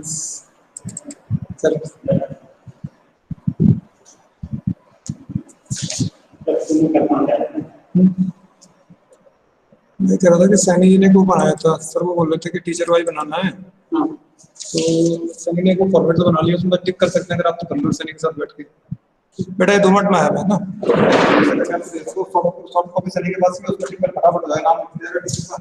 Sir मैं कह रहा था कि सैनी जी ने को बनाया था सर, वो बोल रहे थे कि टीचर वाइज बनाना है। तो सैनी ने को फॉर्मेट तो बना लिया, उसमें टिक कर सकते हैं अगर आप तो कर लो सैनी के साथ बैठ के। बेटा ये 2 मिनट में आया है ना, सॉफ्ट कॉपी सैनी के पास में, उसमें टिक कर फटाफट हो जाएगा, नाम लिख दीजिएगा टीचर का।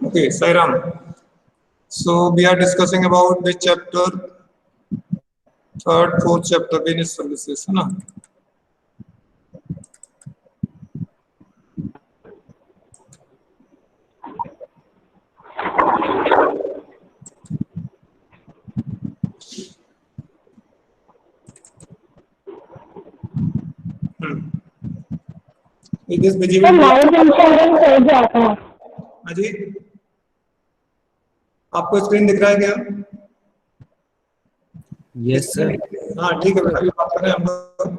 Okay, Sairam. So we are discussing about the chapter, third, fourth chapter, business services, है ना? This visibility. लाइफ इंश्योरेंस हो जाता है। हाँ जी, आपको स्क्रीन दिख रहा है क्या? Yes sir. हाँ ठीक है बेटा, अभी बात करें हम लोग।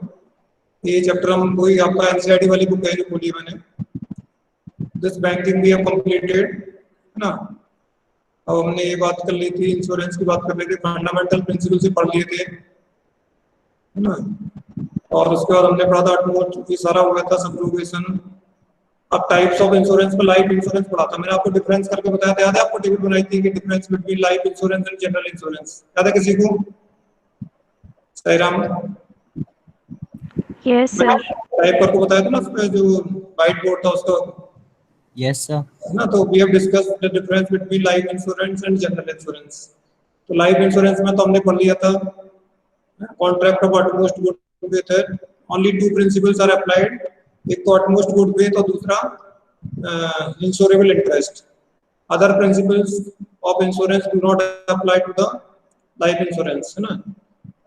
ये चैप्टर हम वही आपका एनसीईआरटी वाली बुक है जो खोली मैंने, this banking we have completed, है ना। अब हमने ये बात कर ली थी, इंश्योरेंस की बात कर रहे थे, फंडामेंटल प्रिंसिपल से पढ़ लिए थे, है ना। और उसके बाद हमने पढ़ा था ऑटोमोटिव, ये सारा हो गया था सब्रोगेशन। अब टाइप्स ऑफ इंश्योरेंस में लाइफ इंश्योरेंस पढ़ा था मैंने आपको, डिफरेंस करके बताया था, याद है आपको? टेबल बनाई थी कि difference between life insurance and general insurance, याद है किसी को? सहीराम? Yes sir. टाइप करके बताया था ना उसमें, जो व्हाइट बोर्ड था उसका। Yes sir. ना, तो we have discussed the difference between life insurance and general insurance. तो लाइफ इंश्योरेंस में तो हमने पढ़ लिया था, contract of utmost good faith है, ओनली 2 प्रिंसिपल्स आर अप्लाइड, एक तो अटमोस्ट गुड फेथ और दूसरा insurable interest. Other principles of insurance do not apply to the life insurance, है ना।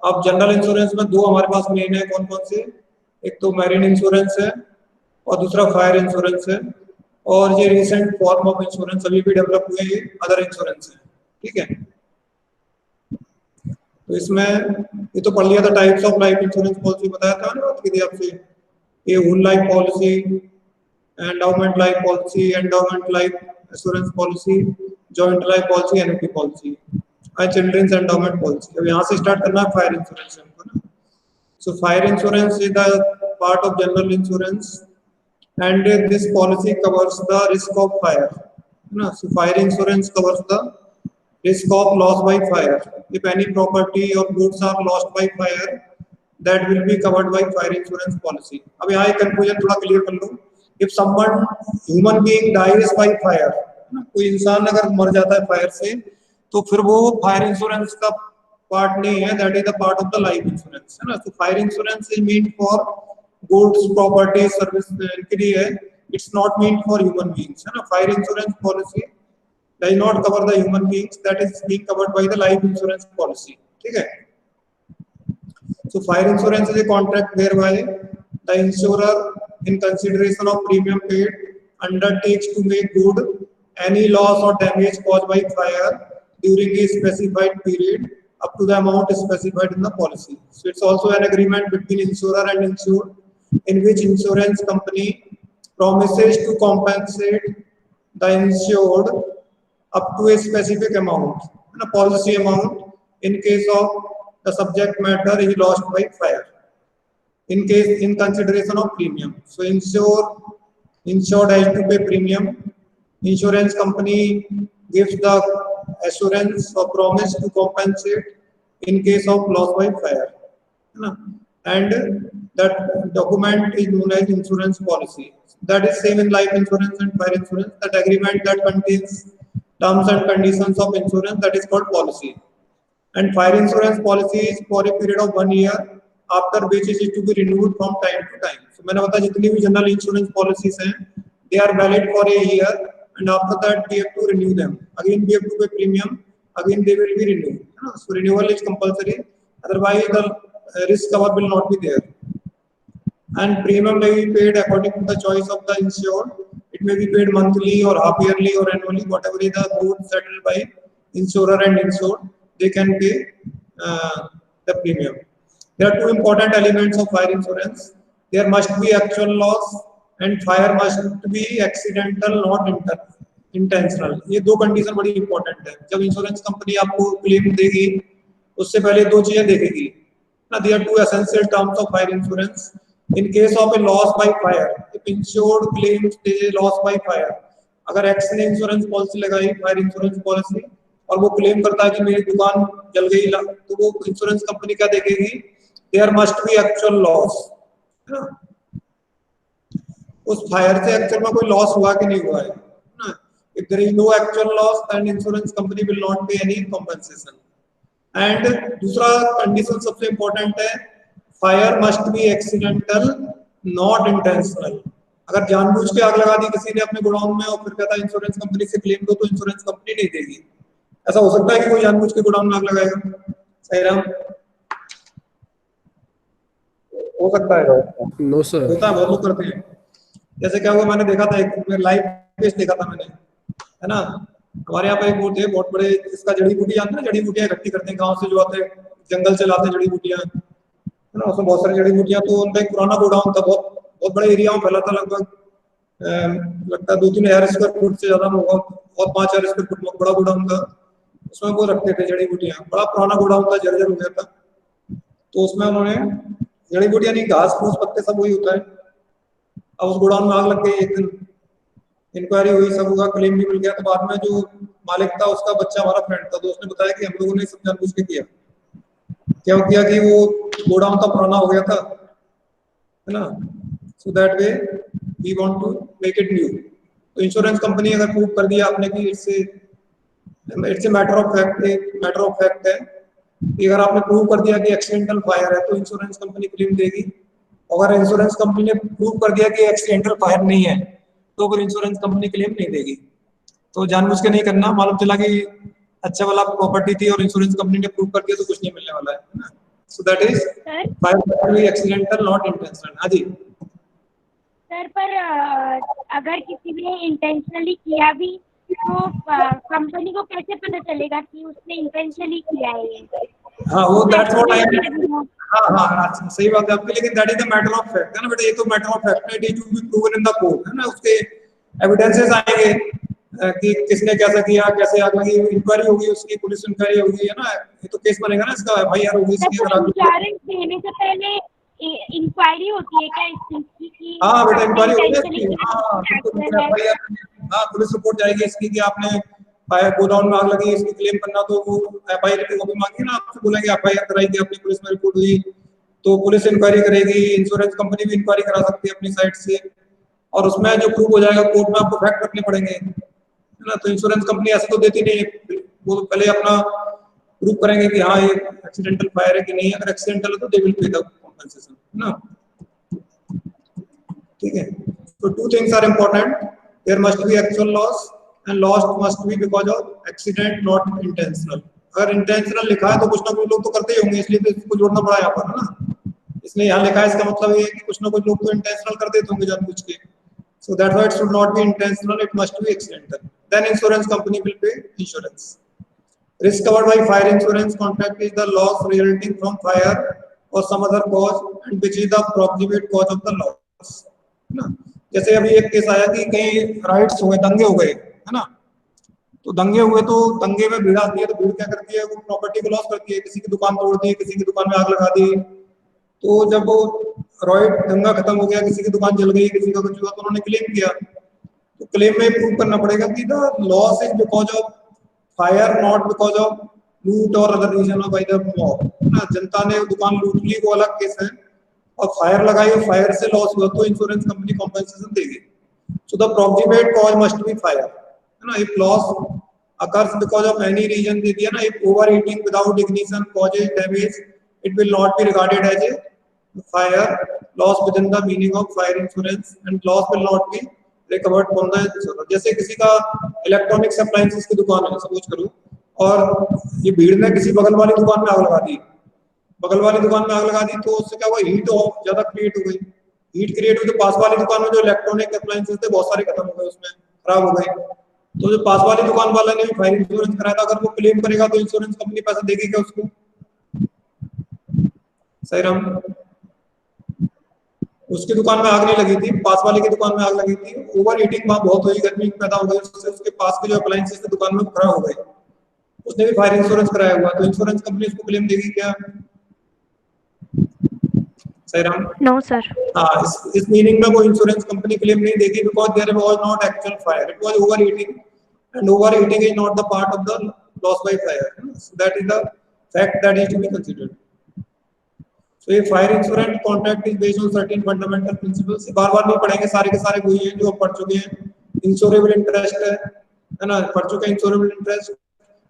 अब जनरल इंश्योरेंस में 2 हमारे पास मेन है, कौन कौन से? एक तो मैरीन इंश्योरेंस है और दूसरा फायर इंश्योरेंस है, और ये रिसेंट फॉर्म ऑफ इंश्योरेंस अभी भी डेवलप हुए, ये अदर इंश्योरेंस है, ठीक है। तो इसमें ये तो पढ़ लिया था, types of life insurance policy बताया था ना, बात की थी आपसे, ये whole life policy, endowment life policy, endowment life assurance policy, joint life policy, NP policy, और चिल्ड्रंस एंडाउमेंट पॉलिसी। अब यहाँ से स्टार्ट करना है फायर इंश्योरेंस हमको ना। So fire insurance is the part of general insurance and this policy covers the risk of fire, no? So fire insurance covers the risk of loss by fire. If any property or goods are lost by fire, that will be covered by fire insurance policy. अब यहाँ conclusion थोड़ा clear कर लो। If someone human being dies by fire, कोई इंसान अगर मर जाता है फायर से, तो फिर वो फायर इंश्योरेंस का पार्ट नहीं है, that is the part of the life insurance, है ना। तो fire insurance is mean for goods, property, service के लिए है, it's not mean for human beings, है ना। Fire insurance policy does not cover the human beings, that is being covered by the life insurance policy, ठीक है। So fire insurance is a contract whereby the insurer, in consideration of premium paid, undertakes to make good any loss or damage caused by fire during a specified period up to the amount specified in the policy. So it's also an agreement between insurer and insured, in which insurance company promises to compensate the insured up to a specific amount, and a policy amount, in case of the subject matter is lost by fire, in consideration of premium. So insured has to pay premium, insurance company gives the assurance or promise to compensate in case of loss by fire, है ना। And that document is known as insurance policy. That is same in life insurance and fire insurance, that agreement that contains terms and conditions of insurance, that is called policy. And fire insurance policy is for a period of 1 year, after which it is to be renewed from time to time. So मैंने बताया जितनी भी general insurance policies हैं, they are valid for a year, and after that we have to renew them. Again we have to pay premium, again they will be renewed. So renewal is compulsory, otherwise the risk cover will not be there. And premium may be paid according to the choice of the insured. It may be paid monthly or half yearly or annually, whatever is the code settled by insurer and insured, they can pay the premium. There are two important elements of fire insurance. There must be actual loss and fire must be accidental, not intentional. ये दो condition बड़ी important है। जब insurance company आपको claim देगी उससे पहले दो चीजें देखेगी ना। There are two essential terms of fire insurance. In case of a loss by fire, if insured claims a loss by fire, अगर एक्स ने इंश्योरेंस पॉलिसी लगाई, फायर इंश्योरेंस पॉलिसी, और वो क्लेम करता है कि मेरी दुकान जल गई, तो वो इंश्योरेंस कंपनी क्या देखेगी, there must be actual loss, है ना। उस फायर से एक्चुअल में कोई लॉस हुआ कि नहीं हुआ है ना। If there is no actual loss then insurance company will not pay any compensation. And दूसरा कंडीशन सबसे इंपॉर्टेंट है, fire must be accidental, not intentional. अगर जानबूझ के आग लगा दी किसी ने अपने गोडाउन में और फिर कहता है इंश्योरेंस कंपनी से क्लेम दो, तो इंश्योरेंस कंपनी नहीं देगी। ऐसा हो सकता है कि कोई जानबूझ के गोडाउन में आग लगाएगा? सही राम, हो सकता है? No sir. होता है, बहुत लोग करते हैं। जैसे क्या हुआ, मैंने देखा था एक लाइव केस देखा था मैंने, है ना। हमारे यहाँ पे एक वो थे बहुत बड़े, इसका जड़ी बूटी जानते हैं, जड़ी बूटियां इकट्ठी करते हैं गाँव से, जो आते हैं जंगल से लाते जड़ी बूटियां, है ना। उसमें बहुत सारी जड़ी बूटियां, तो उनका एक पुराना गोडाउन था, बहुत बड़े एरिया में फैला था, लगभग लगता है 2-3 हज़ार स्क्वायर फुट से ज्यादा होगा, और 5 हज़ार स्क्वायर फुट में बड़ा गोडाउन था। उसमें वो रखते थे जड़ी बूटियां, बड़ा पुराना गोडाउन था, जर्जर हो गया था। तो उसमें उन्होंने जड़ी बूटियां नहीं, घास फूस पत्ते सब वही होता है। अब उस गोडाउन में आग लग गई एक दिन, इंक्वायरी हुई, सब हुआ, क्लेम भी मिल गया। तो बाद में जो मालिक था उसका बच्चा हमारा फ्रेंड था, तो उसने बताया कि हम लोगों ने सब जानबूझ के किया। क्या किया कि वो गोडाउन तो पुराना हो गया था, है ना, so that way we want to make it new. तो इंश्योरेंस कंपनी अगर प्रूव कर दिया आपने कि it's a matter of fact है कि अगर आपने प्रूव कर दिया कि एक्सीडेंटल फायर है, तो इंश्योरेंस कंपनी क्लेम देगी। अगर इंश्योरेंस कंपनी ने प्रूव कर दिया कि एक्सीडेंटल फायर नहीं है, तो फिर इंश्योरेंस कंपनी क्लेम नहीं देगी। तो जानबूझ के नहीं करना, मालूम चला कि अच्छा वाला प्रॉपर्टी थी और इंश्योरेंस कंपनी ने प्रूव कर दिया तो कुछ नहीं मिलने वाला है ना। So that is fire accidental, not intentional. हाँ जी सर, पर अगर किसी ने इंटेंशनली किया भी, तो कंपनी को कैसे पता चलेगा कि उसने इंटेंशनली किया है ये? हाँ, वो दैट्स व्हाट आई मीन। हाँ, सही बात है आपकी, लेकिन that is the matter of fact, है ना बेटा। ये तो मैटर ऑफ फैक्ट है, it is to be proven in the court, है ना। उसके एविडेंसेस आएंगे कि किसने कैसा किया, कैसे आग लगी, इंक्वायरी होगी, उसकी पुलिस इंक्वायरी होगी, है ना। ये तो केस बनेगा ना इसका, एफआईआर होगी इसकी। इंश्योरेंस देने से पहले इंक्वायरी होती है क्या इस चीज की? हाँ बेटा, इंक्वायरी होती है इसकी। हाँ, एफआईआर, हाँ, पुलिस रिपोर्ट जाएगी इसकी कि आपने गोडाउन में आग लगी, इसकी क्लेम करना, तो वो एफआईआर की कॉपी मांगी ना, आपसे बोलेंगे एफआईआर कराई थी अपनी, पुलिस में रिपोर्ट हुई, तो पुलिस इंक्वायरी करेगी। इंश्योरेंस कंपनी भी इंक्वायरी करा सकती है अपनी साइड से, और उसमें जो प्रूव हो जाएगा कोर्ट में आपको फैक्ट रखने पड़ेंगे, है ना। तो इंश्योरेंस कंपनी ऐसे तो देती नहीं है, वो पहले अपना प्रूव करेंगे कि हाँ ये एक्सीडेंटल फायर है कि नहीं। अगर एक्सीडेंटल है तो they will pay the compensation, है ना। ठीक है, तो two things are important, there must be actual loss and loss must be because of accident not intentional. अगर इंटेंशनल लिखा है तो कुछ ना कुछ लोग तो करते ही होंगे, इसलिए तो इसको जोड़ना पड़ा यहाँ पर, है ना। इसलिए यहाँ लिखा है, इसका मतलब ये है कि कुछ ना कुछ लोग तो इंटेंशनल कर देते होंगे जानबूझ के। So that's why it should not be intentional, it must be accidental. Then insurance company will pay insurance. Risk covered by fire insurance contract is the loss resulting from fire or some other cause and which is the proximate cause of the loss. है ना। जैसे अभी एक case आया कि कहीं rights हुए, दंगे हो गए, है ना। तो दंगे हुए तो दंगे में भीड़ आती है, तो भीड़ क्या करती है, वो प्रॉपर्टी को लॉस करती है, किसी की दुकान तोड़ दी, किसी की दुकान में आग लगा दी। तो जब वो रॉयट दंगा खत्म हो गया, किसी की दुकान जल गई, किसी का कुछ हुआ, तो उन्होंने क्लेम किया। तो क्लेम में प्रूव करना पड़ेगा कि the loss is because of fire not because of loot और other reason of by the mob, ना। जनता ने दुकान लूट ली, वो अलग केस है, और फायर लगाई और फायर से लॉस हुआ तो इंश्योरेंस कंपनी कॉम्पेंसेशन देगी। So the proximate cause must be fire, है ना। If loss occurs because of any reason दे दिया ना, if overheating without ignition causes damage, it will not be regarded as a fire loss within the meaning of fire insurance and loss will not be recovered from the insurer. जैसे किसी का electronics appliances की दुकान है, suppose करो, और ये भीड़ ने किसी बगल वाली दुकान में आग लगा दी, बगल वाली दुकान में आग लगा दी, तो उससे क्या हुआ, हीट ज्यादा क्रिएट हो गई। हीट क्रिएट हुई तो पास वाली दुकान में जो इलेक्ट्रॉनिक अप्लायंसेस थे बहुत सारे खत्म हो गए, उसमें खराब हो गए। तो जो पास वाली दुकान वाला ने भी फायर इंश्योरेंस कराया था, अगर वो क्लेम करेगा तो इंश्योरेंस कंपनी पैसा देगी क्या उसको? सही राम, उसकी दुकान में आग नहीं लगी थी, पास वाले की दुकान में आग लगी थी, ओवर हीटिंग वहां बहुत हुई, गर्मी पैदा हो गई, उससे उसके पास के जो अप्लायंसेस थे दुकान में खराब हो गए, उसने भी फायर इंश्योरेंस कराया हुआ, तो इंश्योरेंस कंपनी उसको क्लेम देगी क्या? सही राम, नो सर। हाँ, इस मीनिंग में वो इंश्योरेंस कंपनी क्लेम नहीं देगी because there was not actual fire, it was overheating and overheating is not the part of the loss by fire, so that is the fact that is to be considered. So a fire insurance contract is based on certain fundamental principles. बार-बार नहीं पढ़ेंगे, सारे के सारे वही हैं जो हम पढ़ चुके हैं। इंश्योरेबल इंटरेस्ट है ना, पढ़ चुके हैं insurable interest.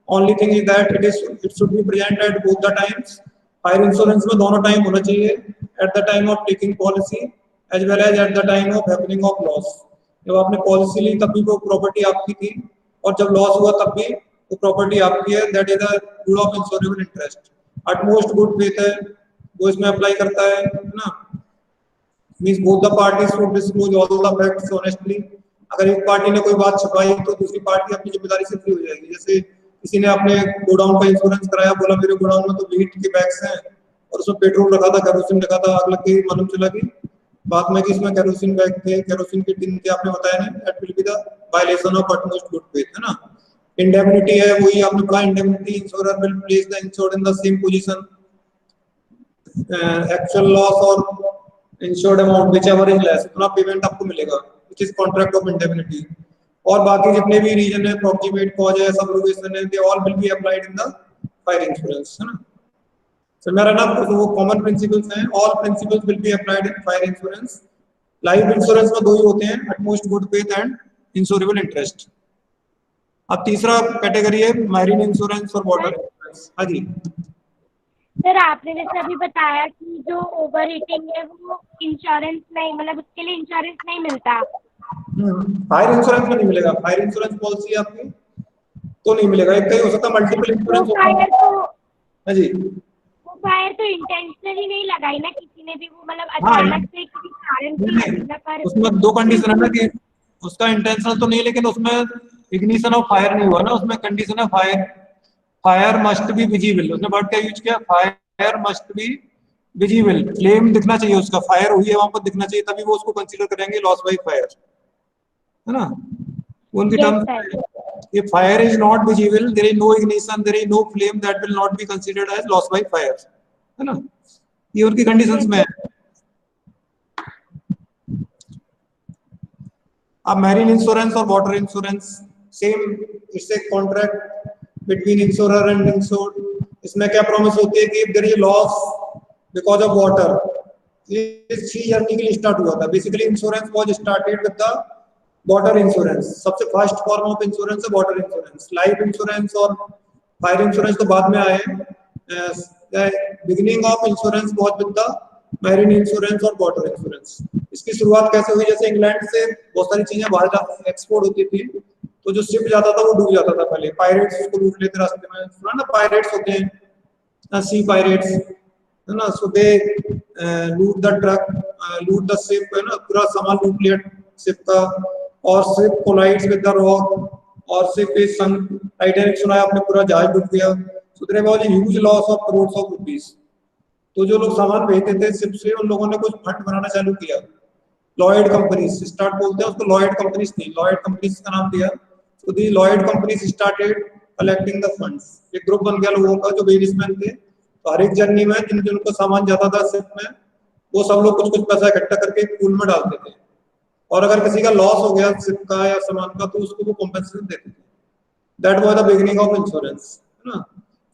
Only thing is that it should be present at both the times. Fire insurance में दोनों टाइम होना चाहिए, at the time of taking policy as well as at the time of happening of loss. जब आपने policy ली तब भी वो property आपकी थी, और जब लॉस हुआ तब भी वो प्रॉपर्टी आपकी है। That is the rule of insurable interest. Utmost good faith है वो इसमें अप्लाई करता है ना। Means both the parties should disclose all the facts honestly. अगर एक पार्टी ने कोई बात छुपाई तो दूसरी पार्टी अपनी जिम्मेदारी से फ्री हो जाएगी। जैसे किसी ने अपने गोडाउन का इंश्योरेंस कराया, बोला मेरे गोडाउन में तो वीट के बैग्स हैं और उसमें पेट्रोल रखा था, केरोसिन रखा था, आग लग गई, मालूम चला कि बाद में कि इसमें केरोसिन बैग थे, केरोसिन के टिन थे, आपने बताया ना, that will be the violation of utmost good faith, है ना। इंडेमनिटी है, वही आपने पढ़ा, indemnity insurer will place the insured in the same position, actual loss और insured amount whichever is less, उतना पेमेंट आपको मिलेगा, which is contract of indemnity. और बाकी जितने भी रीजन है, प्रॉक्सिमेट कॉज है, सब्रोगेशन है, they all will be applied in the fire insurance, है ना। So मेरा ना वो कॉमन प्रिंसिपल्स हैं, all principles will be applied in fire insurance. Life insurance में दो ही होते हैं, utmost good faith and insurable interest. अब तीसरा कैटेगरी है मैरीन इंश्योरेंस और वाटर इंश्योरेंस। हाँ जी सर, आपने जैसे अभी बताया कि जो ओवर हीटिंग है वो इंश्योरेंस नहीं, मतलब उसके लिए इंश्योरेंस नहीं मिलता। फायर इंश्योरेंस में नहीं मिलेगा, फायर इंश्योरेंस पॉलिसी आपकी तो नहीं मिलेगा। एक कहीं हो सकता है मल्टीपल इंश्योरेंस हो। हाँ जी, फायर तो इंटेंशनली नहीं लगाई ना किसी ने भी, वो मतलब अचानक से किसी कारण से। पर उसमें दो कंडीशन है ना, कि उसका इंटेंशनल तो नहीं, लेकिन उसमें इग्निशन ऑफ फायर नहीं हुआ ना, उसमें कंडीशन है फायर मस्ट बी विजिबल। उसने वर्ड क्या यूज किया, fire must be visible, flame दिखना चाहिए, उसका फायर हुई है वहां पर दिखना चाहिए, तभी वो उसको कंसीडर करेंगे लॉस बाय फायर, है ना। उनकी term, if fire is not visible, there is no ignition, there is no flame, that will not be considered as loss by fire, है ना। ये उनकी कंडीशंस में है। अब मैरीन इंश्योरेंस और water insurance same, it's a contract between insurer and insured. इसमें क्या प्रॉमिस होती है कि if there is loss because of water, ये सी जर्नी के लिए स्टार्ट हुआ था। Basically insurance was started with the water insurance. सबसे फर्स्ट फॉर्म ऑफ इंश्योरेंस है वाटर इंश्योरेंस। लाइफ इंश्योरेंस और फायर इंश्योरेंस तो बाद में आए हैं। Beginning of insurance was with the marine insurance और वाटर इंश्योरेंस। इसकी शुरुआत कैसे हुई? जैसे इंग्लैंड से बहुत सारी चीजें बाहर एक्सपोर्ट होती थी, तो जो शिप जाता था वो डूब जाता था पहले। पायरेट्स उसको लूट लेते रास्ते में, सुना ना, पायरेट्स होते हैं, सी पायरेट्स, है ना। So they loot the truck, loot the ship, है ना, पूरा सामान लूट लिया शिप का, और ship collides with the rock और शिप इज संक। टाइटैनिक सुना है आपने, पूरा जहाज डूब गया। So there was a huge loss of crores of rupees. तो जो लोग सामान भेजते थे शिप से, उन लोगों ने कुछ फंड बनाना चालू किया। लॉयड कंपनीज स्टार्ट बोलते हैं उसको, लॉयड कंपनीज थी, लॉयड कंपनीज का नाम दिया। तो the Lloyd companies started collecting the funds. एक ग्रुप बन गया लोगों का जो बिजनेसमैन थे। तो हर एक जर्नी में जिन जिनको सामान जाता था शिप में, वो सब लोग कुछ कुछ पैसा इकट्ठा करके एक पूल में डालते थे, और अगर किसी का लॉस हो गया शिप का या सामान का, तो उसको वो कॉम्पेंसेशन देते थे। That was the beginning of insurance, है ना।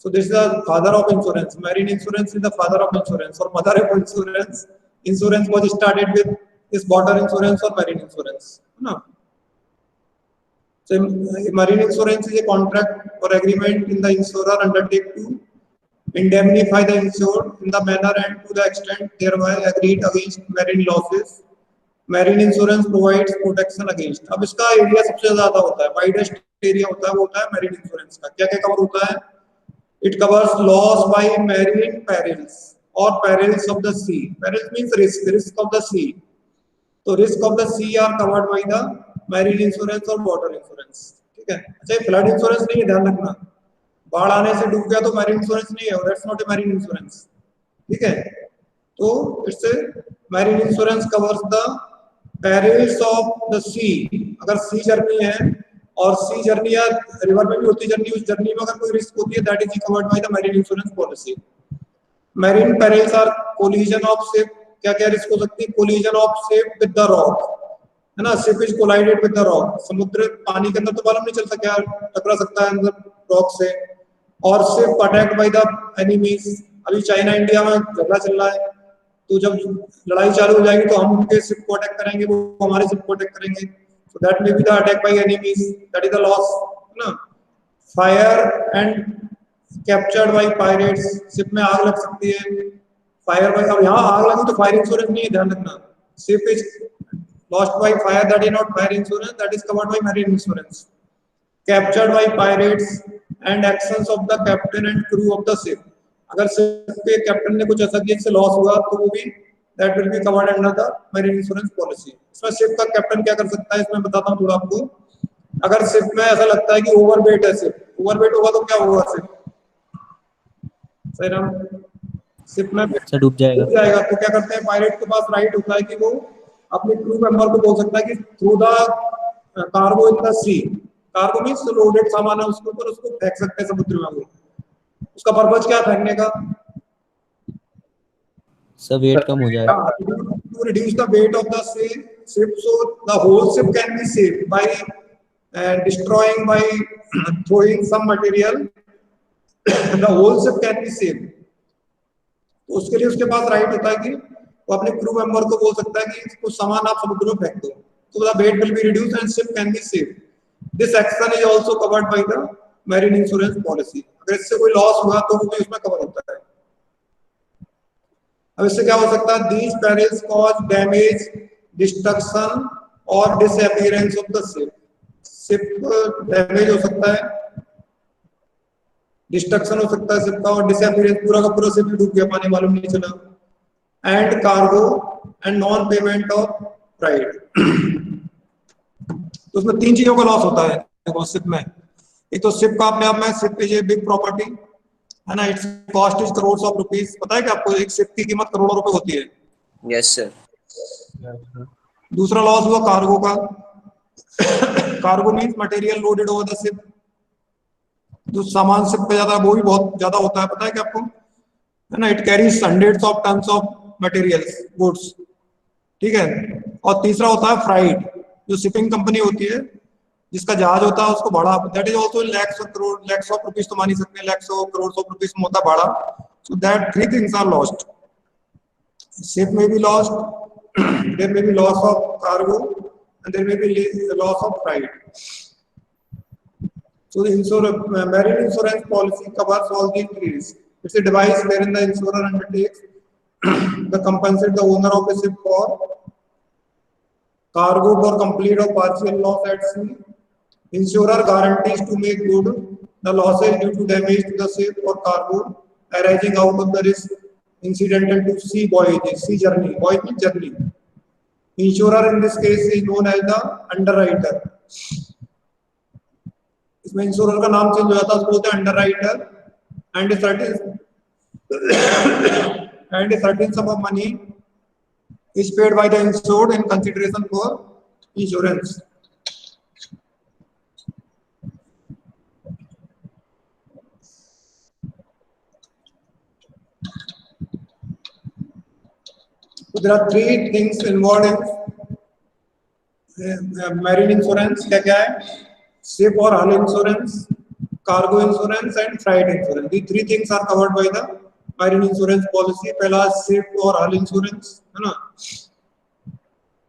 So this is the father of insurance. Marine insurance is the father of insurance, or mother of insurance. Insurance was started with this water insurance or marine insurance, है ना। So marine insurance is a contract or agreement in the insurer undertake to indemnify the insured in the manner and to the extent thereby agreed against marine losses. Marine insurance provides protection against। अब इसका area सबसे ज्यादा होता है, widest area होता है, वो होता है मैरीन इंश्योरेंस का। क्या क्या कवर होता है? It covers loss by marine perils or perils of the sea. Perils means risk of the sea. So risk of the sea are covered by the marine insurance or water insurance. ठीक है। अच्छा, flood insurance नहीं है, ध्यान रखना। बाढ़ आने से डूब गया तो मैरीन इंश्योरेंस नहीं है, that's not a marine insurance. ठीक है। तो इससे marine insurance covers the perils of the sea। अगर सी जर्नी है, और सी जर्नी या रिवर में भी होती जर्नी, उस जर्नी में अगर कोई रिस्क होती है, that is covered by the marine insurance policy. Marine perils are collision of ship. क्या क्या रिस्क हो सकती है? Collision of ship with the rock, है ना। Ship is collided with the rock. समुद्र पानी के अंदर तो मालूम नहीं चलता, क्या टकरा सकता है अंदर रॉक से। और ship attacked by the enemies. अभी चाइना इंडिया में झगड़ा चल रहा है, तो जब लड़ाई चालू हो जाएगी तो हम उनके शिप को अटैक करेंगे, वो हमारे शिप को अटैक करेंगे। So that may be the attack by enemies, that is the loss, ना। Fire and captured by pirates। Ship में आग लग सकती है, फायर बाय, अब यहाँ आग लगी तो फायर इंश्योरेंस नहीं है, ध्यान रखना। Ship is lost by fire, that is not fire insurance, that is covered bye marine insurance. Captured by pirates and actions of the captain and crew of the ship। अगर ship के captain ने कुछ ऐसा किया जिससे loss हुआ, तो वो भी that will be covered under the marine insurance policy। इसमें शिप का कैप्टन क्या कर सकता है, इसमें बताता हूँ थोड़ा आपको। अगर शिप में ऐसा लगता है कि ओवरवेट है शिप, ओवरवेट होगा तो क्या होगा शिप? सही नाम, शिप में डूब जाएगा। तो क्या करते हैं, पायलट के पास राइट होता है कि वो अपने क्रू मेंबर को बोल सकता है कि through the cargo in the sea. Cargo means loaded सामान है उसके ऊपर, उसको फेंक सकते हैं समुद्र में। वो उसका पर्पस क्या फेंकने का? सब वेट कम हो जाए। To reduce the weight of the ship, so the whole ship can be saved by destroying, by throwing some material, the whole ship can be saved। तो उसके लिए उसके पास राइट होता है कि वो अपने क्रू मेंबर को बोल सकता है कि कुछ सामान आप समुद्र में फेंक दो, तो the weight will be reduced and ship can be saved। This action is also covered by the marine insurance policy। अगर इससे कोई लॉस हुआ तो वो भी उसमें कवर होता है। अब इससे क्या हो सकता है? These perils cause damage, destruction और disappearance of the ship। Ship damage हो सकता है, डिस्ट्रक्शन हो सकता है शिप का, और डिसअपीयरेंस, पूरा का पूरा शिप डूब गया, पानी मालूम नहीं चला। And cargo and non payment of pride. तो उसमें तीन चीजों का लॉस होता है देखो शिप में। एक तो शिप का अपने आप में, ship is a big property, है ना। It's cost is crore of rupees. पता है कि आपको एक शिप की कीमत करोड़ों रुपए होती है? Yes sir. दूसरा लॉस हुआ कार्गो का। Cargo means material loaded over the ship. जो सामान शिप पे जाता है वो भी बहुत ज्यादा होता है, पता है कि आपको, है ना। It carries hundreds of tons of materials, goods. ठीक है। और तीसरा होता है फ्राइट। जो शिपिंग कंपनी होती है, जिसका जहाज होता है, उसको भाड़ा, that is also lakhs of crore, lakhs of rupees तो मान ही सकते हैं, lakhs of crore of rupees में होता है भाड़ा। So that three things are lost. Ship में भी लॉस्ट, देयर में भी loss of cargo, and there may be loss of freight। So the marine insurance policy covers all these three risks. It's a device wherein the insurer undertakes to compensate the owner of a ship for cargo for complete or partial loss at sea. Insurer guarantees to make good the losses due to damage to the ship or cargo arising out of the risk incidental to sea voyages, sea journey. Voyage means journey. Insurer in this case is known as the underwriter. इसमें insurer का नाम change हो जाता है, उसको बोलते हैं underwriter. And a certain sum of money is paid by the insured in consideration for insurance. So there are three things involved in marine insurance. क्या है? Ship or hull insurance, cargo insurance and freight insurance. These three things are covered by the marine insurance policy. पहला ship or hull insurance है ना.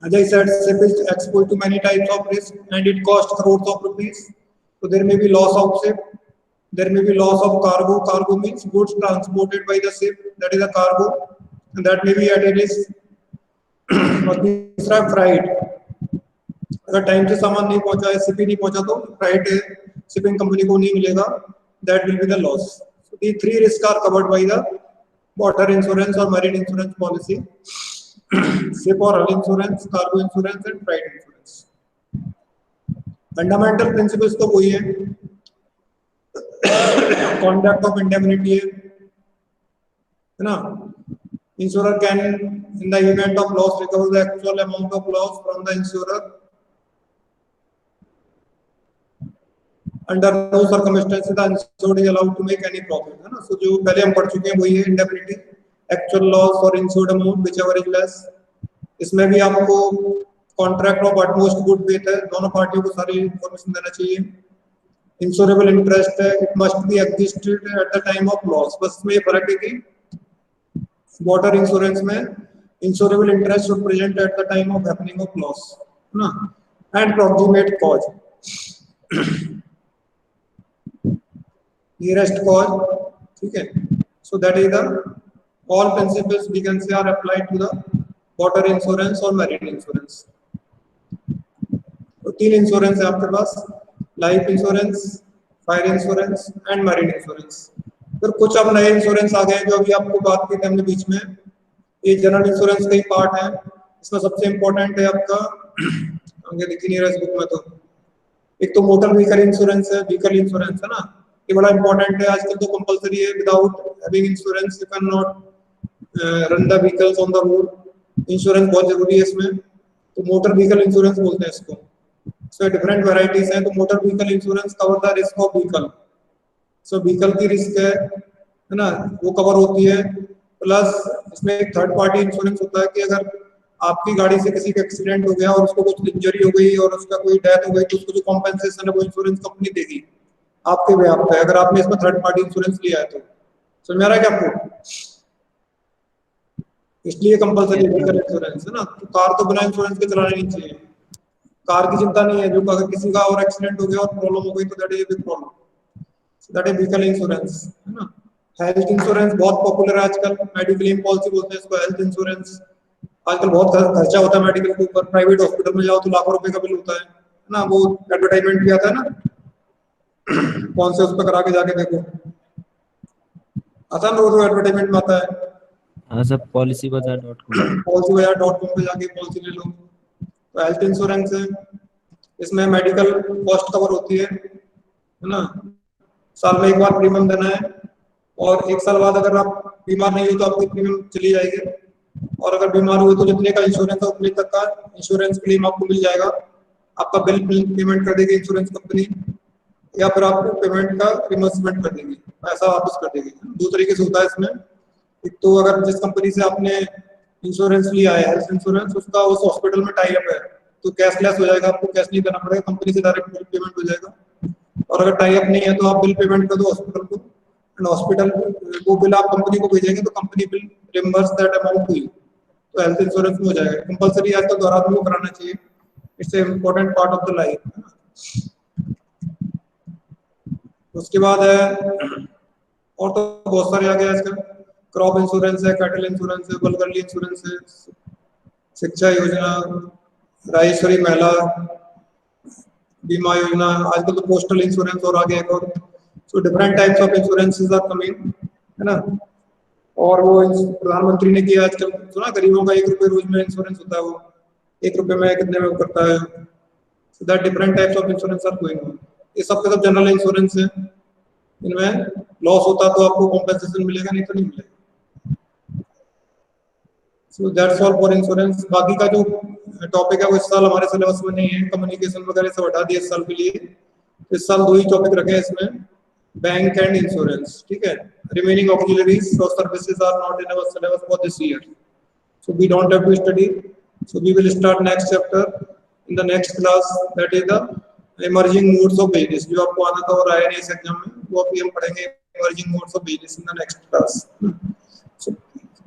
As I said, ship is exposed to many types of risk and it costs crores of rupees. So there may be loss of ship, there may be loss of cargo. Cargo means goods transported by the ship, that is a cargo, and that may be at a risk. और तीसरा freight. अगर time से सामान नहीं पहुंचा है, shipping नहीं पहुंचा, तो फ्राइट शिपिंग कंपनी को नहीं मिलेगा, that will be the loss. So the three risk are covered by the water insurance और मैरीन इंश्योरेंस पॉलिसी. शिप और hull insurance, cargo insurance and freight insurance. Fundamental principles तो वही है. Contract of indemnity है ना. Insurer can in the event of loss recover the actual amount of loss from the insurer. Under no circumstances the insured is allowed to make any profit, है ना. So जो पहले हम पढ़ चुके हैं वही है indemnity, actual loss और insured amount whichever is less. इसमें भी आपको contract of utmost good faith है, दोनों पार्टियों को सारी इन्फॉर्मेशन देना चाहिए. Insurable interest है, it must be existed at the time of loss. बस इसमें ये फर्क है कि water insurance में insurable interest should present at the time of happening of loss, है ना, and proximate cause. Nearest cause, ठीक है. So that is the all principles we can say are applied to the water insurance और marine insurance. तो तीन insurance है आपके पास, life insurance, fire insurance and marine insurance. फिर कुछ अब नए इंश्योरेंस आ गए जो अभी आपको बात की थी हमने बीच में. ये जनरल इंश्योरेंस का ही पार्ट है. इसमें सबसे इम्पोर्टेंट है आपका, आगे दिख नहीं रहा इस बुक में, तो एक तो मोटर व्हीकल इंश्योरेंस है, व्हीकल इंश्योरेंस है ना. ये बड़ा इंपॉर्टेंट है. आजकल तो कंपलसरी है, without having insurance you can not run the vehicles on the road. Insurance बहुत जरूरी है इसमें. तो मोटर व्हीकल इंश्योरेंस बोलते हैं इसको. सो डिफरेंट वैरायटीज हैं. तो motor vehicle insurance cover the risk of vehicle. So vehicle की रिस्क है ना, वो कवर होती है. प्लस इसमें एक थर्ड पार्टी इंश्योरेंस होता है कि अगर आपकी गाड़ी से किसी का एक्सीडेंट हो गया और उसको कुछ इंजरी हो गई और उसका कोई डेथ हो गई, तो उसको जो कॉम्पेंसेशन है वो इंश्योरेंस कंपनी देगी आपके ब्याह पे, अगर आपने इसमें थर्ड पार्टी इंश्योरेंस लिया है तो. समझ में आ रहा है क्या आपको? इसलिए कंपलसरी व्हीकल इंश्योरेंस है ना. तो कार तो बिना इंश्योरेंस के चलाना नहीं चाहिए. कार की चिंता नहीं है, जो अगर किसी का और एक्सीडेंट हो गया और प्रॉब्लम हो गई तो that is a big problem. That is vehicle insurance है ना. हेल्थ इंश्योरेंस बहुत पॉपुलर है आजकल. मेडिक्लेम पॉलिसी बोलते हैं इसको, हेल्थ इंश्योरेंस. आजकल बहुत खर्चा होता है मेडिकल के ऊपर. प्राइवेट हॉस्पिटल में जाओ तो लाखों रुपए का बिल होता है ना. वो एडवर्टाइजमेंट भी आता है ना, कौन से उस पर करा के जाके देखो, आता है रोज एडवर्टाइजमेंट में आता है. हाँ सर, policybazaar.com. policybazaar.com पे जाके पॉलिसी ले लो. तो हेल्थ इंश्योरेंस है, इसमें मेडिकल कॉस्ट कवर होती है ना. साल में एक बार प्रीमियम देना है और एक साल बाद अगर आप बीमार नहीं हो तो आपकी प्रीमियम चली जाएगी. और अगर बीमार हुए तो जितने का इंश्योरेंस है उतने तक का इंश्योरेंस क्लेम आपको मिल जाएगा. आपका बिल पेमेंट कर देगी इंश्योरेंस कंपनी, या फिर आपको पेमेंट का रिमबर्समेंट कर देगी, पैसा वापस कर देगी. दो तरीके से होता है इसमें. एक तो अगर जिस कंपनी से आपने इंश्योरेंस लिया है हेल्थ इंश्योरेंस, उसका उस हॉस्पिटल में टाई अप है तो कैशलेस हो जाएगा, आपको कैश नहीं देना पड़ेगा, कंपनी से डायरेक्ट बिल पेमेंट हो जाएगा. और अगर टाई अप नहीं है तो आप बिल पेमेंट कर दो हॉस्पिटल को, एंड हॉस्पिटल वो बिल आप कंपनी को भेजेंगे तो company bill reimburse that amount to you. तो हेल्थ इंश्योरेंस में हो जाएगा. कंपलसरी आजकल तो आदमी को कराना चाहिए. It's a important part of the life. उसके बाद है और तो बहुत सारे आ गए आजकल, क्रॉप इंश्योरेंस है, कैटल इंश्योरेंस है, बलगर्ली इंश्योरेंस है, शिक्षा योजना, राजेश्वरी महिला बीमा योजना, आजकल तो पोस्टल इंश्योरेंस और आगे एक और, so different types of insurances are coming, है ना। और वो प्रधानमंत्री ने किया आजकल, सुना गरीबों का 1 रुपये रोज में इंश्योरेंस होता है, वो 1 रुपये में कितने में वो करता है, so that different types of insurance are going on. ये सब के सब जनरल इंश्योरेंस है, इनमें लॉस होता तो आपको कॉम्पेंसेशन मिलेगा, नहीं तो नहीं मिलेगा। So that's all for insurance. बाकी का जो टॉपिक है वो इस साल हमारे सिलेबस में नहीं है, कम्युनिकेशन वगैरह सब हटा दिए इस साल के लिए। इस साल 2 ही टॉपिक रखे हैं इसमें, बैंक एंड इंश्योरेंस, ठीक है। रिमेनिंग ऑक्सिलरीज और services are not in our syllabus for this year, so we don't have to study, so we will start next chapter in the next class, that is the emerging modes of business. जो आपको आना था और आया नहीं इस exam में, वो अभी हम पढ़ेंगे emerging modes of business in the next class. So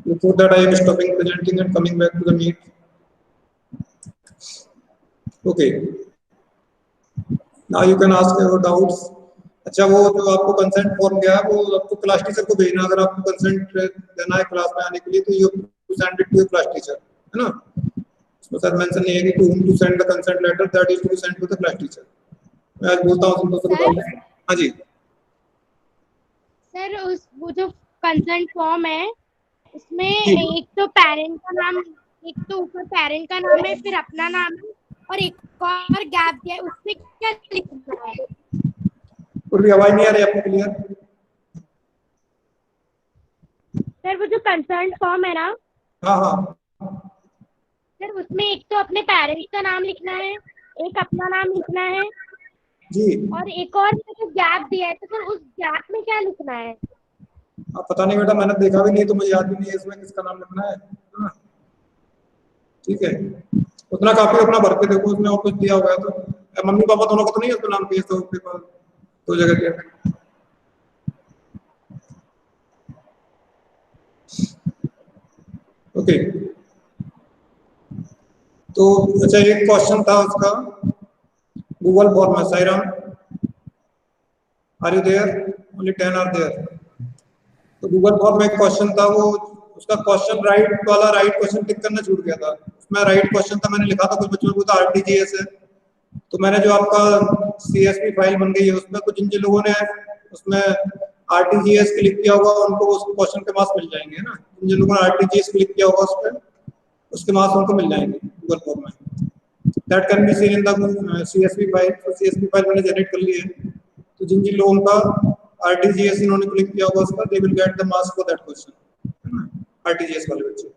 before that I am stopping presenting and coming back to the meet. Okay, now you can ask your doubts. अच्छा, वो जो आपको कंसेंट फॉर्म गया है वो आपको क्लास टीचर को भेजना, अगर आपको कंसेंट देना है क्लास में आने के लिए तो you send it to your class teacher, है ना। उसमें सर मेंशन नहीं है कि to whom to send the consent letter, that is to be sent to the class teacher। मैं आज बोलता हूँ तुमको तो बताइए। हाँ जी सर, उस वो जो कंसर्न फॉर्म है उसमें एक तो पेरेंट का नाम, एक तो ऊपर पेरेंट का नाम है, फिर अपना नाम है और एक और गैप दिया है, उसमें क्या लिखना है? पूरी आवाज नहीं आ रही आपको क्लियर? सर वो जो कंसर्न फॉर्म है ना, हाँ हाँ सर उसमें एक तो अपने पेरेंट्स का नाम लिखना है, एक अपना नाम लिखना है जी। और एक और जो गैप दिया है, तो सर उस गैप में क्या लिखना है? अब पता नहीं बेटा, मैंने देखा भी नहीं तो मुझे याद भी नहीं है इसमें किसका नाम लिखना है, हाँ। ठीक है, उतना काफी अपना भर के देखो, उसमें और कुछ दिया हुआ है तो मम्मी पापा दोनों का तो नहीं है उसमें नाम पेज, तो पेपर 2 जगह के। ओके, तो अच्छा एक क्वेश्चन था उसका गूगल फॉर्म में, Sairam are you there? Only 10 are there. तो गूगल फॉर्म में एक क्वेश्चन था, वो उसका क्वेश्चन राइट वाला राइट क्वेश्चन टिक करना छूट गया था। उसमें राइट क्वेश्चन था, मैंने लिखा था, कुछ बच्चों को था आरटीजीएस है, तो मैंने जो आपका सीएसवी फाइल बन गई है उसमें कुछ जिन लोगों ने उसमें आरटीजीएस क्लिक किया होगा उनको उस क्वेश्चन के मार्क्स मिल जाएंगे, है ना। जिन लोगों ने आरटीजीएस क्लिक किया होगा उस पर, उसके मार्क्स उनको मिल जाएंगे गूगल फॉर्म में। That can be seen in the CSV file. तो सीएसवी फाइल मैंने जनरेट कर ली है, तो जिन जिन लोगों का आरटीजीएस इन्होंने क्लिक किया होगा उस पर, they will get the marks for that question, है ना। आरटीजीएस वाले बच्चे,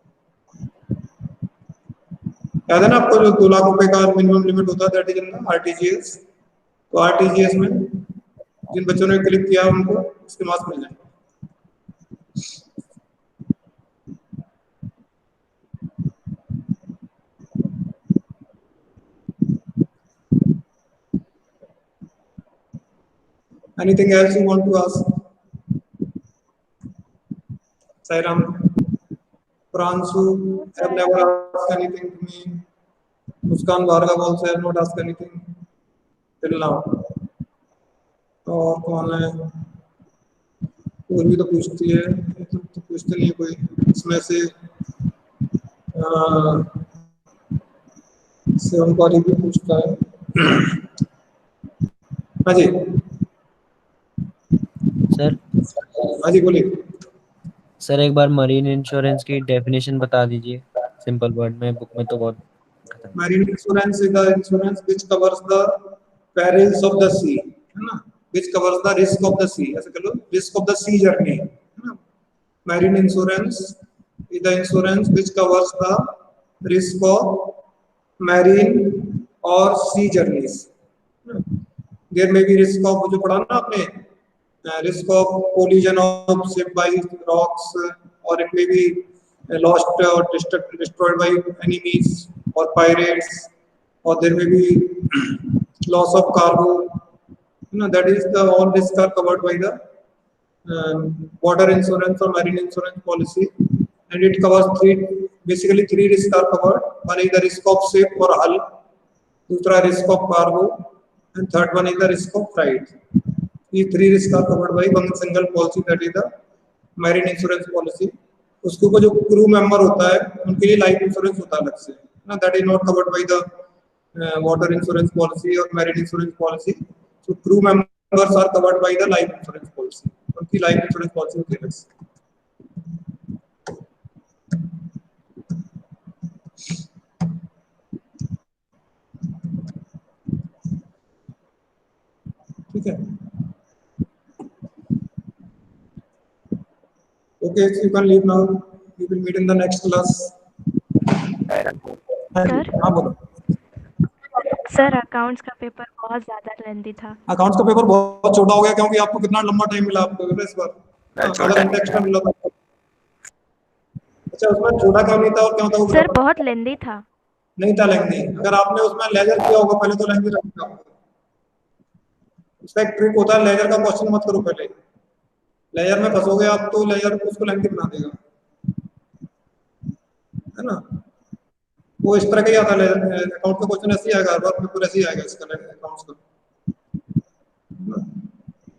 याद है ना आपको, जो 2 लाख रुपए का मिनिमम लिमिट होता है दैट इज इन आरटीजीएस। तो आरटीजीएस में जिन बच्चों ने क्लिक किया उनको उसके मार्क्स मिल जाएंगे। Anything else you want to ask? Sairam, Pransu have never asked anything to me. Muskan Bhargav also have not asked anything till now. और कौन है? कोई भी तो पूछती है, तो पूछते नहीं है कोई इसमें से। शिवमपारी भी पूछता है। हाँ जी सर। हाँ जी बोलिए सर, एक बार मरीन इंश्योरेंस की डेफिनेशन बता दीजिए सिंपल वर्ड में, बुक में तो बहुत। Marine insurance is the insurance which covers the perils of the sea, है ना, which covers the risk of the sea, ऐसे कह लो, risk of the sea journey, है ना। Marine insurance is the insurance which covers the risk of marine or sea journeys। There may be risk of, जो पढ़ा ना आपने, risk of collision of ship by rocks, or it may be lost or destroyed by enemies or pirates, or there may be loss of cargo, you know, that is the all risks are covered by the water insurance or marine insurance policy, and it covers basically three risks are covered. One is the risk of ship or hull, दूसरा risk of cargo, and third one is the risk of freight। These three risks are covered by one single policy, that is the marine insurance policy. उसके ऊपर जो crew member होता है उनके लिए life insurance होता है अलग से ना, that is not covered by the water insurance policy और marine insurance policy. So crew members are covered by the life insurance policy. उनकी लाइफ इंश्योरेंस पॉलिसी होती है अलग से. ठीक है. Okay, so you can leave now. We will meet in the next class. Sir हाँ बोलो. सर अकाउंट्स का पेपर बहुत ज्यादा लेंदी था. अकाउंट्स का पेपर बहुत छोटा हो गया क्योंकि आपको कितना लंबा टाइम मिला आपको इस बार. आधा घंटा एक्स्ट्रा मिला था. अच्छा उसमें छोटा क्या नहीं था और क्या था वो सर बहुत लेंदी था. नहीं था लेंदी. अगर आपने उसमें लेजर किया होगा पहले तो लेंदी रखा होगा. उसका एक ट्रिक होता है, लेजर का क्वेश्चन मत करो पहले. लेजर में फंसोगे आप तो लेजर उसको लेंदी बना देगा, है ना. वो इस तरह का ही आता है. अकाउंट का क्वेश्चन ऐसे ही आएगा, हर बार पेपर ऐसे ही आएगा इसका अकाउंट्स का.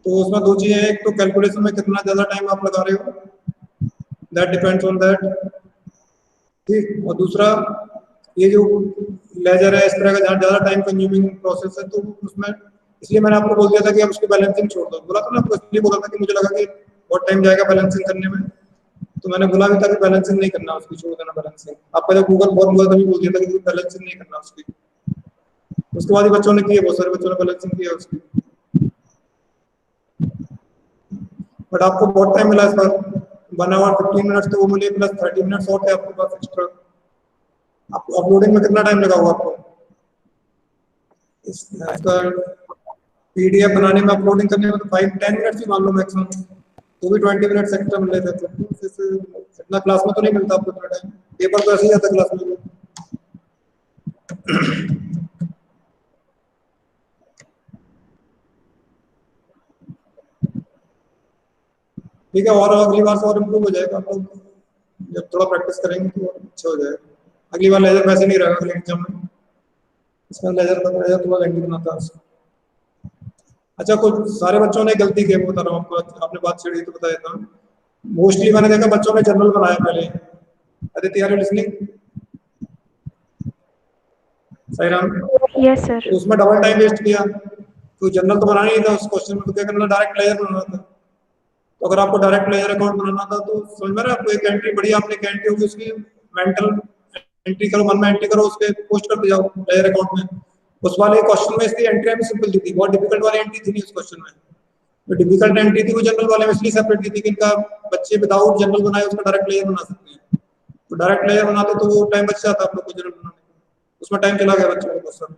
तो उसमें दो चीजें हैं, एक तो कैलकुलेशन में कितना ज्यादा टाइम आप लगा रहे हो, दैट डिपेंड्स ऑन दैट. ठीक. और दूसरा ये जो लेजर है इस तरह का जहाँ ज्यादा टाइम कंज्यूमिंग प्रोसेस है, तो उसमें इसलिए मैंने आपको बोल दिया था कि आप उसकी बैलेंसिंग छोड़ दो. बोला था ना आपको, इसलिए बोला था कि मुझे लगा कि बहुत टाइम जाएगा बैलेंसिंग करने में, तो मैंने बोला भी था कि बैलेंसिंग नहीं करना उसकी, छोड़ देना बैलेंसिंग. आपका जब गूगल फॉर्म हुआ तभी बोल दिया था कि बैलेंसिंग नहीं करना उसकी. उसके बाद ही बच्चों ने किए, बहुत सारे बच्चों ने बैलेंसिंग किया उसकी. बट आपको बहुत टाइम मिला इस बार. 1 आवर 15 मिनट्स तो वो मिले, प्लस 30 मिनट्स और थे आपके पास एक्स्ट्रा. आपको अपलोडिंग में कितना टाइम लगा हुआ आपको इसका पीडीएफ बनाने में, अपलोडिंग करने में तो 5-10 मिनट्स ही मान लो मैक्सिमम, तो भी 20 मिनट्स एक्स्ट्रा मिल रहे थे. तो इतना क्लास में तो नहीं मिलता आपको इतना टाइम. पेपर तो ऐसे ही आता क्लास में. ठीक है. और अगली बार से और इम्प्रूव हो जाएगा. आप लोग जब थोड़ा प्रैक्टिस करेंगे तो अच्छा हो जाएगा. अगली बार लेजर वैसे नहीं रहेगा अगले एग्जाम में. इसमें लेजर थोड़ा लेंदी बनाता है. अच्छा कुछ सारे बच्चों ने गलती की, बता रहा हूँ आपको. आपने बात छेड़ी तो बता देता हूँ. मोस्टली मैंने देखा बच्चों ने जनरल बनाया पहले. Aditya are you listening? सही राम. Yes sir. तो उसमें डबल टाइम वेस्ट किया. तो जनरल तो बनाना ही था उस क्वेश्चन में, तो क्या करना, डायरेक्ट लेजर बनाना था. तो अगर आपको डायरेक्ट लेजर अकाउंट बनाना था तो समझ में आपको एक एंट्री बढ़िया आपने एक एंट्री होगी उसकी मेंटल एंट्री करो, मन में एंट्री करो, उसके पोस्ट करते जाओ लेजर अकाउंट में. उस वाले क्वेश्चन में इसकी एंट्री भी सिंपल दी थी, बहुत डिफिकल्ट वाली एंट्री थी नहीं उस क्वेश्चन में. जो डिफिकल्ट एंट्री थी वो जनरल वाले में इसलिए सेपरेट दी थी कि इनका बच्चे विदाउट जनरल बनाए उसका डायरेक्ट लेजर बना सकते हैं. तो डायरेक्ट लेजर बनाते तो वो टाइम बच जाता आप लोग को जनरल बनाने में. उसमें टाइम चला गया बच्चों को बहुत सारा.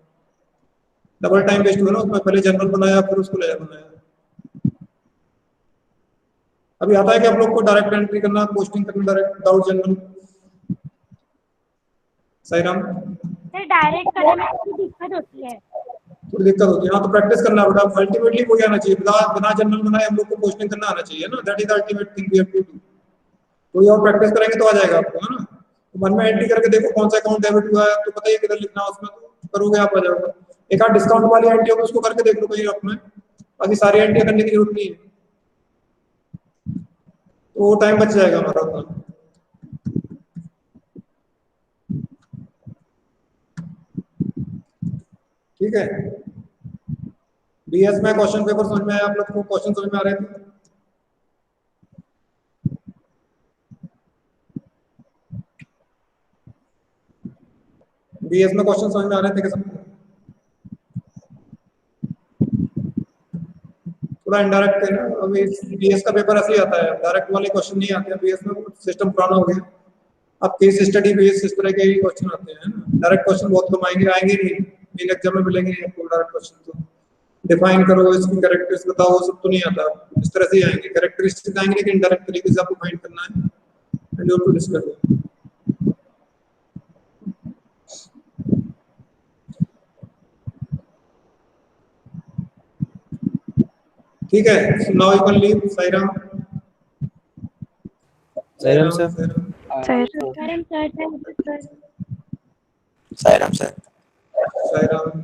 डबल टाइम वेस्ट हुआ ना उसमें. पहले जनरल बनाया फिर उसको लेजर बनाया. अभी आता है कि आप लोग को डायरेक्ट एंट्री करना, पोस्टिंग करना डायरेक्ट विदाउट जनरल? सही राम. सर डायरेक्ट करने में थोड़ी दिक्कत होती है. थोड़ी दिक्कत होती है. हाँ तो प्रैक्टिस करना बेटा. अल्टीमेटली वही आना चाहिए, बिना जनरल बनाए हम लोग को पोस्टिंग करना आना चाहिए ना. That is ultimate thing we have to do. तो और प्रैक्टिस करेंगे तो आ जाएगा आपको, है ना. तो मन में एंट्री करके देखो कौन सा अकाउंट डेबिट हुआ है तो पता ही किधर लिखना है उसमें, तो करोगे आप आ जाओगे. एक आध डिस्काउंट वाली एंट्री होगी उसको करके देख लो कहीं अपने, बाकी सारी एंट्री करने की जरूरत नहीं है. तो वो टाइम बच जाएगा हमारा उतना. ठीक है. बीएस में क्वेश्चन पेपर समझ में आया आप लोग को? क्वेश्चन समझ में आ रहे थे? बीएस में क्वेश्चन समझ में आ रहे थे क्या? थोड़ा इनडायरेक्ट है ना. अभी बीएस का पेपर ऐसे ही आता है, डायरेक्ट वाले क्वेश्चन नहीं आते हैं बीएस में. सिस्टम पुराना हो गया. अब केस स्टडी बेस इस तरह के ही क्वेश्चन आते हैं ना. डायरेक्ट क्वेश्चन बहुत कम आएंगे नहीं. मेन एग्जाम में मिलेंगे नहीं आपको डायरेक्ट क्वेश्चन. तो डिफाइन करो, इसकी कैरेक्टरिस्टिक्स बताओ, वो सब तो नहीं आता. इस तरह से ही आएंगे कैरेक्टरिस्टिक्स आएंगे, लेकिन डायरेक्ट तरीके से आपको फाइंड करना है एंड यू टू डिस्कस. ठीक है. So now you can leave. Sai Ram. Sairam sir. Sir sir Sairam sir. Sai Ram.